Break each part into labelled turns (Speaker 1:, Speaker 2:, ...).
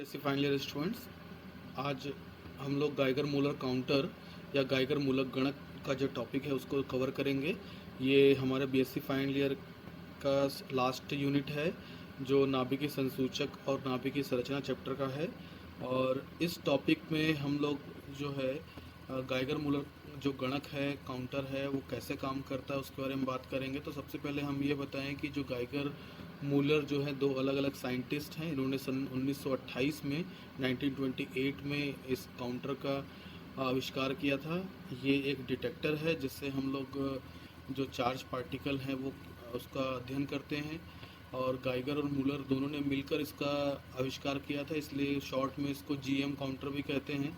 Speaker 1: ऐसे final year students, आज हम लोग गाइगर मूलर काउंटर या गाइगर मूलर गणक का जो टॉपिक है उसको कवर करेंगे। ये हमारे बीएससी फाइनल ईयर का लास्ट यूनिट है जो नाभिकीय संसूचक और नाभिकीय संरचना चैप्टर का है। और इस टॉपिक में हम लोग जो है गाइगर मूलर जो गणक है, काउंटर है, वो कैसे काम करता है उसके बारे में बात करेंगे। तो सबसे पहले हम ये बताएं कि जो गाइगर मूलर जो है दो अलग अलग साइंटिस्ट हैं। इन्होंने सन 1928 में 1928 में इस काउंटर का आविष्कार किया था। ये एक डिटेक्टर है जिससे हम लोग जो चार्ज पार्टिकल हैं वो उसका अध्ययन करते हैं। और गाइगर और मूलर दोनों ने मिलकर इसका आविष्कार किया था, इसलिए शॉर्ट में इसको जीएम काउंटर भी कहते हैं।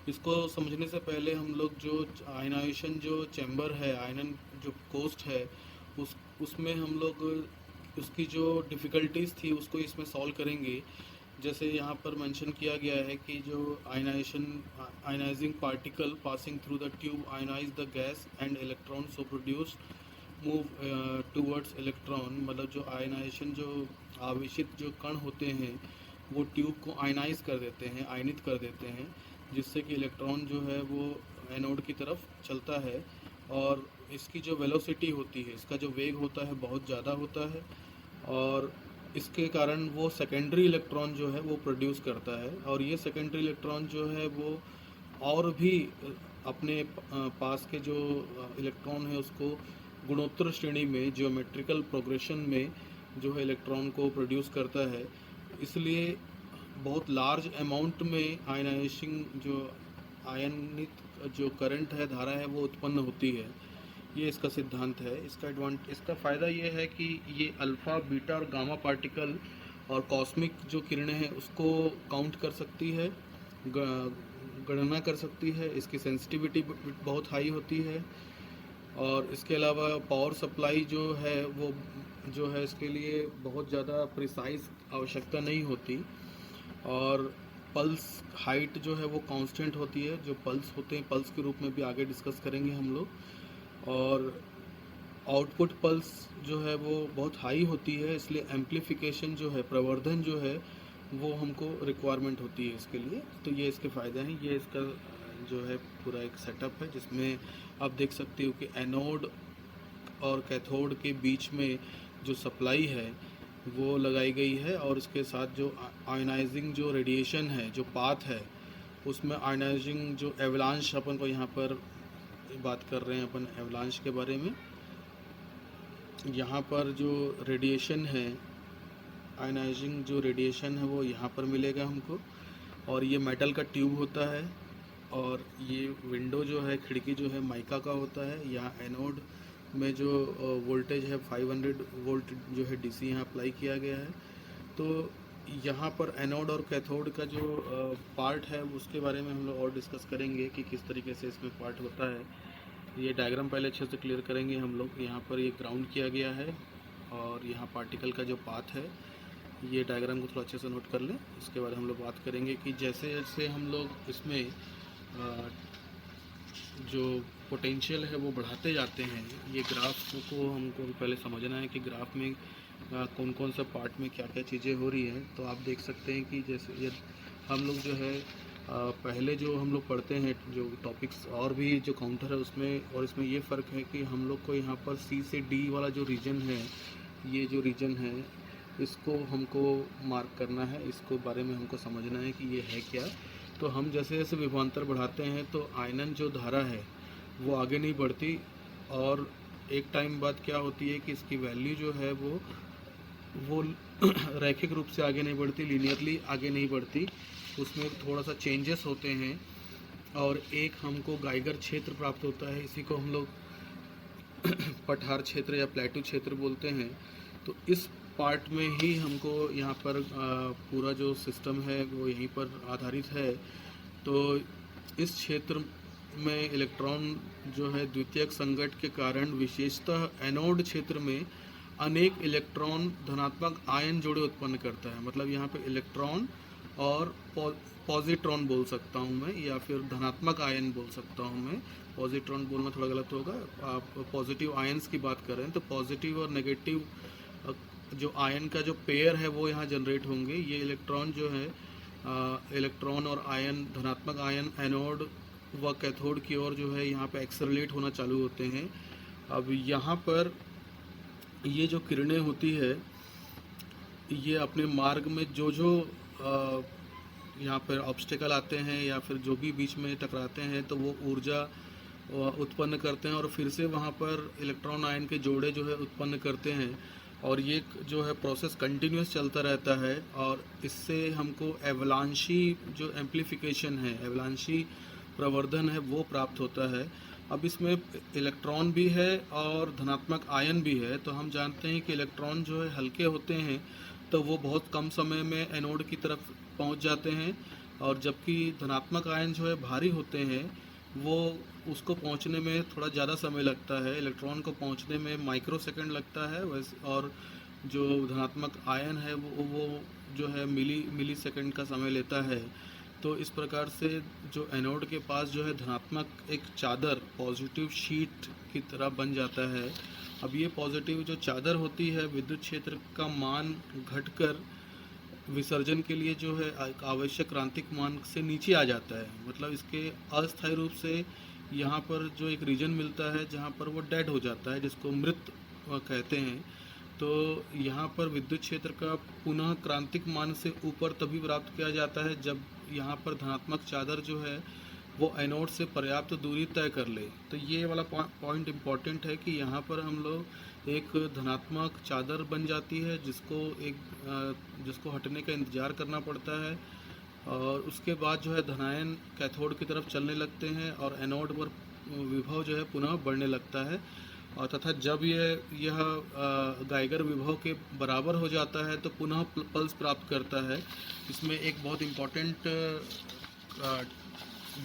Speaker 1: इसको समझने से पहले हम लोग जो आयनाइजेशन जो चैम्बर है, आयनन जो कोस्ट है, उसमें हम लोग उसकी जो डिफ़िकल्टीज़ थी उसको इसमें सॉल्व करेंगे। जैसे यहाँ पर मेंशन किया गया है कि जो ionising particle passing through the tube ionise the gas and electron so produce move towards electron. मतलब जो आयनाइजेशन जो आवेशित जो कण होते हैं वो ट्यूब को आयनाइज कर देते हैं, आयनित कर देते हैं, जिससे कि इलेक्ट्रॉन जो है वो एनोड की तरफ चलता है। और इसकी जो वेलोसिटी होती है, इसका जो वेग होता है बहुत ज़्यादा होता है, और इसके कारण वो सेकेंडरी इलेक्ट्रॉन जो है वो प्रोड्यूस करता है। और ये सेकेंडरी इलेक्ट्रॉन जो है वो और भी अपने पास के जो इलेक्ट्रॉन है उसको गुणोत्तर श्रेणी में जियोमेट्रिकल प्रोग्रेशन में जो है इलेक्ट्रॉन को प्रोड्यूस करता है। इसलिए बहुत लार्ज अमाउंट में आयनाइजिंग जो आयनित जो करंट है, धारा है, वो उत्पन्न होती है। ये इसका सिद्धांत है। इसका फ़ायदा ये है कि ये अल्फ़ा, बीटा और गामा पार्टिकल और कॉस्मिक जो किरणें हैं उसको काउंट कर सकती है, गणना कर सकती है। इसकी सेंसिटिविटी बहुत हाई होती है। और इसके अलावा पावर सप्लाई जो है वो जो है इसके लिए बहुत ज़्यादा प्रिसाइज आवश्यकता नहीं होती। और पल्स हाइट जो है वो कांस्टेंट होती है। जो पल्स होते हैं पल्स के रूप में भी आगे डिस्कस करेंगे हम लोग। और आउटपुट पल्स जो है वो बहुत हाई होती है, इसलिए एम्प्लीफिकेशन जो है, प्रवर्धन जो है, वो हमको रिक्वायरमेंट होती है इसके लिए। तो ये इसके फ़ायदे हैं। ये इसका जो है पूरा एक सेटअप है जिसमें आप देख सकते हो कि एनोड और कैथोड के बीच में जो सप्लाई है वो लगाई गई है। और इसके साथ जो आयनाइजिंग जो रेडिएशन है, जो पाथ है, उसमें आयनाइजिंग जो एवलांश, अपन को यहाँ पर बात कर रहे हैं अपन एवलांश के बारे में। यहाँ पर जो रेडिएशन है, आयनाइजिंग जो रेडिएशन है वो यहाँ पर मिलेगा हमको। और ये मेटल का ट्यूब होता है। और ये विंडो जो है, खिड़की जो है, माइका का होता है। यहाँ एनोड में जो वोल्टेज है 500 वोल्ट जो है डीसी यहाँ अप्लाई किया गया है। तो यहाँ पर एनोड और कैथोड का जो पार्ट है उसके बारे में हम लोग और डिस्कस करेंगे कि किस तरीके से इसमें पार्ट होता है। ये डायग्राम पहले अच्छे से क्लियर करेंगे हम लोग। यहाँ पर ये ग्राउंड किया गया है और यहाँ पार्टिकल का जो पाथ है, ये डायग्राम को थोड़ा अच्छे से नोट कर लें। इसके बारे में हम लोग बात करेंगे कि जैसे जैसे हम लोग इसमें जो पोटेंशियल है वो बढ़ाते जाते हैं। ये ग्राफ को हमको पहले समझना है कि ग्राफ में कौन कौन सा पार्ट में क्या क्या चीज़ें हो रही हैं। तो आप देख सकते हैं कि जैसे ये हम लोग जो है पहले जो हम लोग पढ़ते हैं जो टॉपिक्स और भी जो काउंटर है उसमें, और इसमें ये फ़र्क है कि हम लोग को यहाँ पर सी से डी वाला जो रीजन है, ये जो रीजन है इसको हमको मार्क करना है। इसको बारे में हमको समझना है कि ये है क्या। तो हम जैसे जैसे विभवांतर बढ़ाते हैं तो आयनन जो धारा है वो आगे नहीं बढ़ती। और एक टाइम बाद क्या होती है कि इसकी वैल्यू जो है वो रैखिक रूप से आगे नहीं बढ़ती, लीनियरली आगे नहीं बढ़ती, उसमें थोड़ा सा चेंजेस होते हैं। और एक हमको गाइगर क्षेत्र प्राप्त होता है, इसी को हम लोग पठार क्षेत्र या प्लेटू क्षेत्र बोलते हैं। तो इस पार्ट में ही हमको यहाँ पर पूरा जो सिस्टम है वो यहीं पर आधारित है। तो इस क्षेत्र में इलेक्ट्रॉन जो है द्वितीयक संघट के कारण विशेषतः एनोड क्षेत्र में अनेक इलेक्ट्रॉन धनात्मक आयन जोड़े उत्पन्न करता है। मतलब यहाँ पे इलेक्ट्रॉन और पॉजिट्रॉन बोल सकता हूँ मैं, या फिर धनात्मक आयन बोल सकता हूँ मैं। पॉजिट्रॉन बोलना थोड़ा गलत होगा। आप पॉजिटिव आयन्स की बात कर रहे हैं तो पॉजिटिव और नेगेटिव जो आयन का जो पेयर है वो यहाँ जनरेट होंगे। ये इलेक्ट्रॉन जो है इलेक्ट्रॉन और आयन, धनात्मक आयन एनोड व कैथोड की ओर जो है यहाँ पे एक्सेलरेट होना चालू होते हैं। अब यहाँ पर ये जो किरणें होती है, ये अपने मार्ग में जो जो यहाँ पर ऑब्स्टेकल आते हैं या फिर जो भी बीच में टकराते हैं, तो वो ऊर्जा उत्पन्न करते हैं और फिर से वहाँ पर इलेक्ट्रॉन आयन के जोड़े जो है उत्पन्न करते हैं। और ये जो है प्रोसेस कंटिन्यूस चलता रहता है और इससे हमको एवलांशी जो एम्प्लीफिकेशन है, एवलांशी प्रवर्धन है, वो प्राप्त होता है। अब इसमें इलेक्ट्रॉन भी है और धनात्मक आयन भी है। तो हम जानते हैं कि इलेक्ट्रॉन जो है हल्के होते हैं, तो वो बहुत कम समय में एनोड की तरफ पहुंच जाते हैं, और जबकि धनात्मक आयन जो है भारी होते हैं, वो उसको पहुंचने में थोड़ा ज़्यादा समय लगता है। इलेक्ट्रॉन को पहुंचने में माइक्रो सेकंड लगता है वैसे, और जो धनात्मक आयन है वो जो है मिली सेकंड का समय लेता है। तो इस प्रकार से जो एनोड के पास जो है धनात्मक एक चादर, पॉजिटिव शीट की तरह बन जाता है। अब ये पॉजिटिव जो चादर होती है, विद्युत क्षेत्र का मान घटकर विसर्जन के लिए जो है आवश्यक क्रांतिक मान से नीचे आ जाता है। मतलब इसके अस्थायी रूप से यहाँ पर जो एक रीजन मिलता है जहाँ पर वो डेड हो जाता है, जिसको मृत कहते हैं। तो यहाँ पर विद्युत क्षेत्र का पुनः क्रांतिक मान से ऊपर तभी प्राप्त किया जाता है जब यहाँ पर धनात्मक चादर जो है वो एनोड से पर्याप्त दूरी तय कर ले। तो ये वाला पॉइंट इम्पॉर्टेंट है कि यहाँ पर हम लोग एक धनात्मक चादर बन जाती है जिसको हटने का इंतज़ार करना पड़ता है, और उसके बाद जो है धनायन कैथोड की तरफ चलने लगते हैं और एनोड पर विभव जो है पुनः बढ़ने लगता है। और तथा जब यह गाइगर विभव के बराबर हो जाता है तो पुनः पल्स प्राप्त करता है। इसमें एक बहुत इम्पॉर्टेंट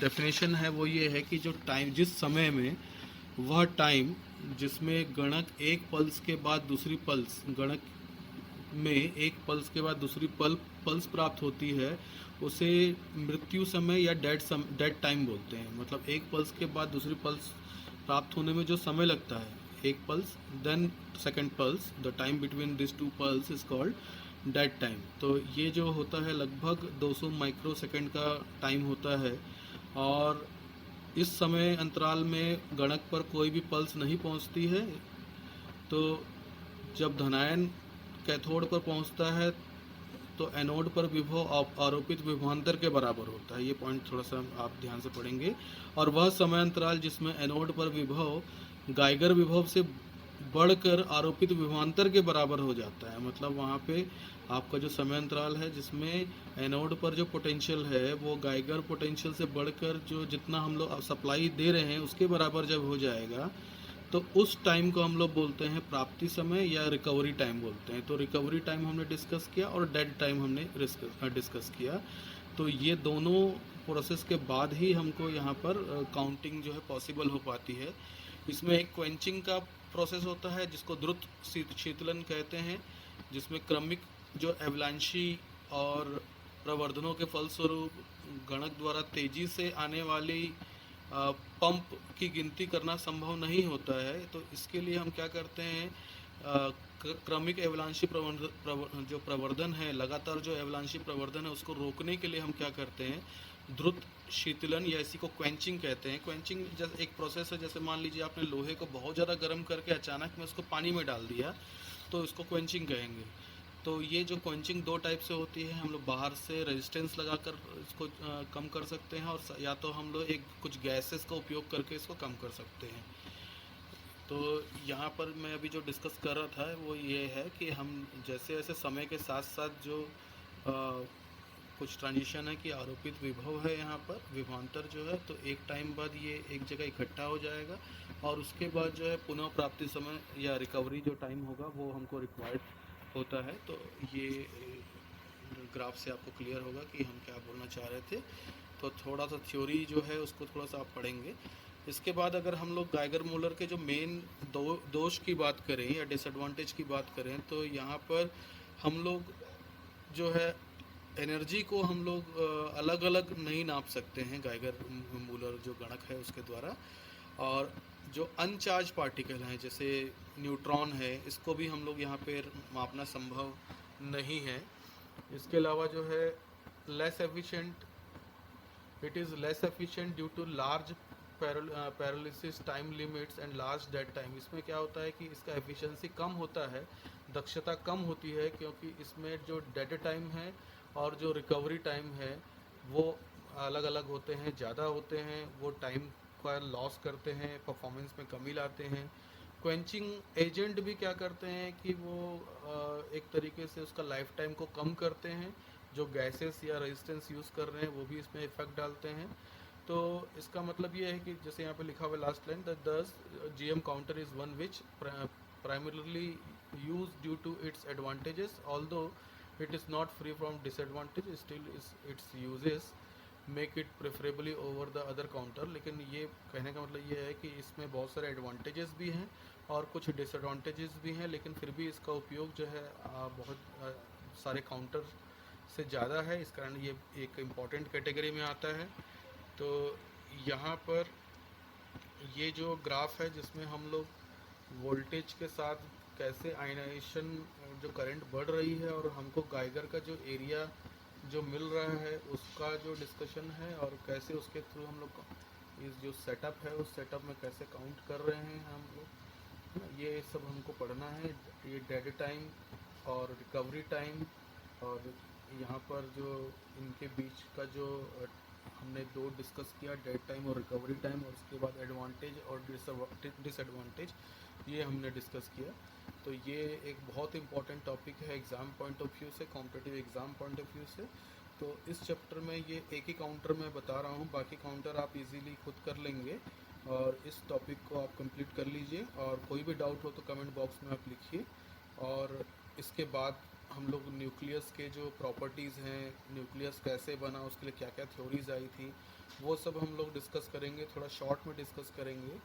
Speaker 1: डेफिनेशन है, वो ये है कि जो टाइम, जिस समय में वह टाइम जिसमें गणक एक पल्स के बाद दूसरी पल्स, गणक में एक पल्स के बाद दूसरी पल्स प्राप्त होती है, उसे मृत्यु समय या डेड टाइम बोलते हैं। मतलब एक पल्स के बाद दूसरी पल्स प्राप्त होने में जो समय लगता है, एक pulse then second pulse, the time between this two pulse is called dead time. तो ये जो होता है लगभग 200 माइक्रो सेकंड का टाइम होता है, और इस समय अंतराल में गणक पर कोई भी पल्स नहीं पहुंचती है। तो जब धनायन कैथोड पर पहुंचता है तो एनोड पर विभव आरोपित विभवांतर के बराबर होता है। ये पॉइंट थोड़ा सा आप ध्यान से पढ़ेंगे। और वह समय अंतराल जिसमें एनोड पर विभव गाइगर विभव से बढ़कर आरोपित विभवांतर के बराबर हो जाता है। मतलब वहाँ पे आपका जो समय अंतराल है जिसमें एनोड पर जो पोटेंशियल है वो गाइगर पोटेंशियल से बढ़कर जो जितना हम लोग सप्लाई दे रहे हैं उसके बराबर जब हो जाएगा, तो उस टाइम को हम लोग बोलते हैं प्राप्ति समय या रिकवरी टाइम बोलते हैं। तो रिकवरी टाइम हमने डिस्कस किया और डेड टाइम हमने डिस्कस किया। तो ये दोनों प्रोसेस के बाद ही हमको यहाँ पर काउंटिंग जो है पॉसिबल हो पाती है। इसमें एक क्वेंचिंग का प्रोसेस होता है जिसको द्रुत शीतलन कहते हैं, जिसमें क्रमिक जो एवलांशी और प्रवर्धनों के फलस्वरूप गणक द्वारा तेजी से आने वाली पंप की गिनती करना संभव नहीं होता है। तो इसके लिए हम क्या करते हैं, क्रमिक एवलांशी जो प्रवर्धन है, लगातार जो एवलांशी प्रवर्धन है उसको रोकने के लिए हम क्या करते हैं, द्रुत शीतलन या इसी को क्वेंचिंग कहते हैं। क्वेंचिंग जैसे एक प्रोसेस है, जैसे मान लीजिए आपने लोहे को बहुत ज़्यादा गर्म करके अचानक में उसको पानी में डाल दिया, तो इसको क्वेंचिंग कहेंगे। तो ये जो क्वेंचिंग दो टाइप से होती है, हम लोग बाहर से रेजिस्टेंस लगाकर इसको कम कर सकते हैं, और या तो हम लोग एक कुछ गैसेस का उपयोग करके इसको कम कर सकते हैं। तो यहाँ पर मैं अभी जो डिस्कस कर रहा था वो ये है कि हम जैसे जैसे समय के साथ साथ जो कुछ ट्रांजिशन है कि आरोपित विभव है, यहाँ पर विभवांतर जो है, तो एक टाइम बाद ये एक जगह इकट्ठा हो जाएगा, और उसके बाद जो है पुनः प्राप्ति समय या रिकवरी जो टाइम होगा वो हमको रिक्वायर्ड होता है। तो ये ग्राफ से आपको क्लियर होगा कि हम क्या बोलना चाह रहे थे। तो थोड़ा सा थ्योरी जो है उसको थोड़ा सा आप पढ़ेंगे। इसके बाद अगर हम लोग गाइगर मूलर के जो मेन दोष की बात करें या डिसएडवांटेज की बात करें, तो यहाँ पर हम लोग जो है एनर्जी को हम लोग अलग अलग नहीं नाप सकते हैं गाइगर मूलर जो गणक है उसके द्वारा। और जो अनचार्ज पार्टिकल हैं जैसे न्यूट्रॉन है, इसको भी हम लोग यहाँ पे मापना संभव नहीं है। इसके अलावा जो है less efficient. It is less efficient due to large paralysis, time limits and large dead time. इसमें क्या होता है कि इसका एफिशिएंसी कम होता है, दक्षता कम होती है, क्योंकि इसमें जो डेड टाइम है और जो रिकवरी टाइम है वो अलग अलग होते हैं, ज़्यादा होते हैं, वो टाइम का लॉस करते हैं, परफॉर्मेंस में कमी लाते हैं। क्वेंचिंग एजेंट भी क्या करते हैं कि वो एक तरीके से उसका लाइफ टाइम को कम करते हैं। जो गैसेस या रेजिस्टेंस यूज़ कर रहे हैं वो भी इसमें इफेक्ट डालते हैं। तो इसका मतलब ये है कि जैसे यहाँ पे लिखा हुआ last line, the GM counter is one which primarily use due to its advantages, although it is not free from disadvantage, still its uses make it preferably over the other counter. लेकिन ये कहने का मतलब ये है कि इसमें बहुत सारे एडवांटेजेस भी हैं और कुछ डिसएडवांटेजेस भी हैं, लेकिन फिर भी इसका उपयोग जो है बहुत सारे काउंटर से ज़्यादा है, इस कारण ये एक इम्पॉर्टेंट कैटेगरी में आता है। तो यहाँ पर ये जो ग्राफ है जिसमें हम लोग वोल्टेज के साथ कैसे आयनाइजेशन, जो करंट बढ़ रही है और हमको गाइगर का जो एरिया जो मिल रहा है उसका जो डिस्कशन है, और कैसे उसके थ्रू हम लोग इस जो सेटअप है उस सेटअप में कैसे काउंट कर रहे हैं हम लोग, ये सब हमको पढ़ना है। ये डेड टाइम और रिकवरी टाइम, और यहाँ पर जो इनके बीच का जो हमने दो डिस्कस किया, डेड टाइम और रिकवरी टाइम, और उसके बाद एडवांटेज और डिसएडवांटेज, ये हमने डिस्कस किया। तो ये एक बहुत इंपॉर्टेंट टॉपिक है एग्ज़ाम पॉइंट ऑफ व्यू से, competitive exam point of view से। तो इस चैप्टर में ये एक ही काउंटर मैं बता रहा हूँ, बाकी काउंटर आप इजीली खुद कर लेंगे, और इस टॉपिक को आप कंप्लीट कर लीजिए। और कोई भी डाउट हो तो कमेंट बॉक्स में आप लिखिए। और इसके बाद हम लोग न्यूक्लियस के जो प्रॉपर्टीज़ हैं, न्यूक्लियस कैसे बना, उसके लिए क्या क्या थ्योरीज आई थी, वो सब हम लोग डिस्कस करेंगे, थोड़ा शॉर्ट में डिस्कस करेंगे।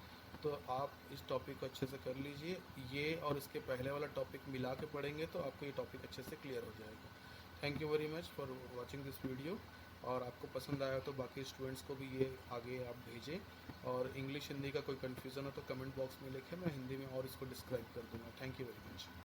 Speaker 1: तो आप इस टॉपिक को अच्छे से कर लीजिए, ये और इसके पहले वाला टॉपिक मिला के पढ़ेंगे तो आपको ये टॉपिक अच्छे से क्लियर हो जाएगा। Thank you very much for watching this video. और आपको पसंद आया तो बाकी स्टूडेंट्स को भी ये आगे आप भेजें, और इंग्लिश हिंदी का कोई कन्फ्यूज़न हो तो कमेंट बॉक्स में लिखें, मैं हिंदी में और इसको डिस्क्राइब कर दूँगा। Thank you very much.